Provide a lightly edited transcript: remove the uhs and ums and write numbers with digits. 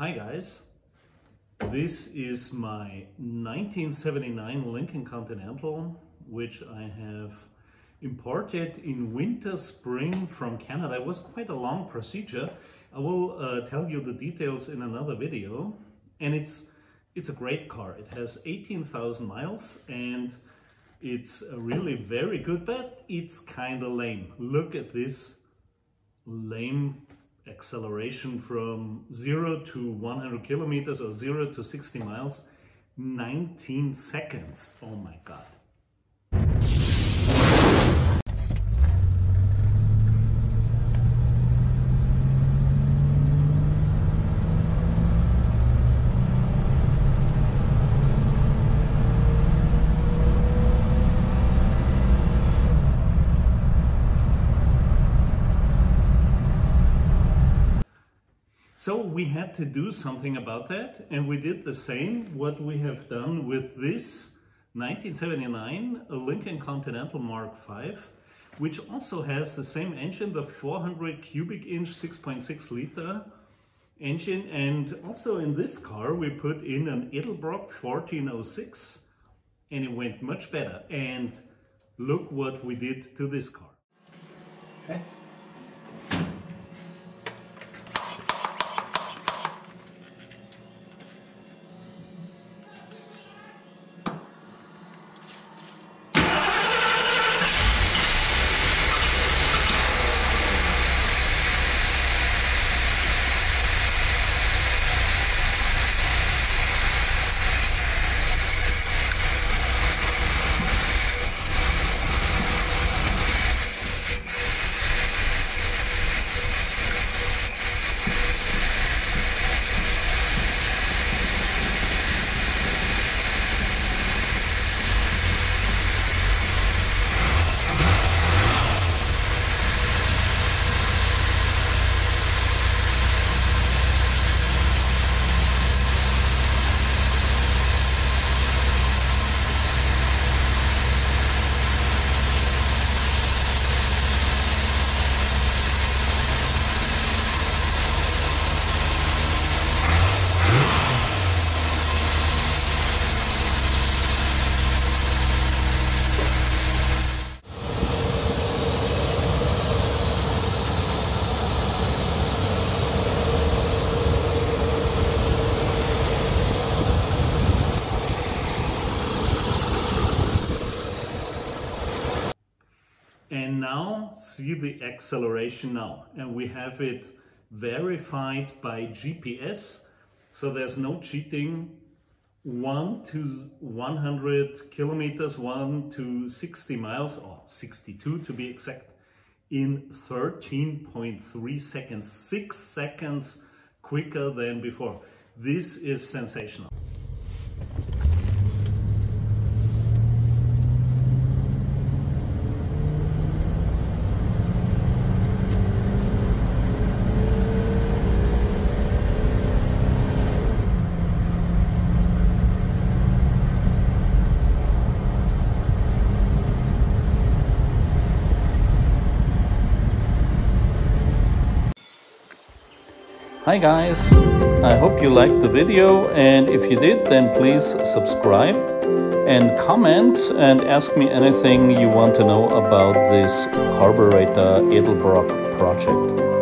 Hi guys, this is my 1979 Lincoln Continental, which I have imported in winter spring from Canada. It was quite a long procedure. I will tell you the details in another video. And it's a great car. It has 18,000 miles and it's really very good, but it's kind of lame. Look at this lame acceleration from 0 to 100 kilometers or 0 to 60 miles, 19 seconds. Oh my God. So we had to do something about that, and we did the same what we have done with this 1979 Lincoln Continental Mark V, which also has the same engine, the 400 cubic inch 6.6 liter engine. And also in this car we put in an Edelbrock 1406 and it went much better. And look what we did to this car. Okay. And now see the acceleration now, and we have it verified by GPS, so there's no cheating. 1 to 100 kilometers, 1 to 60 miles, or 62 to be exact, in 13.3 seconds, 6 seconds quicker than before. This is sensational. Hi guys, I hope you liked the video, and if you did, then please subscribe and comment and ask me anything you want to know about this carburetor Edelbrock project.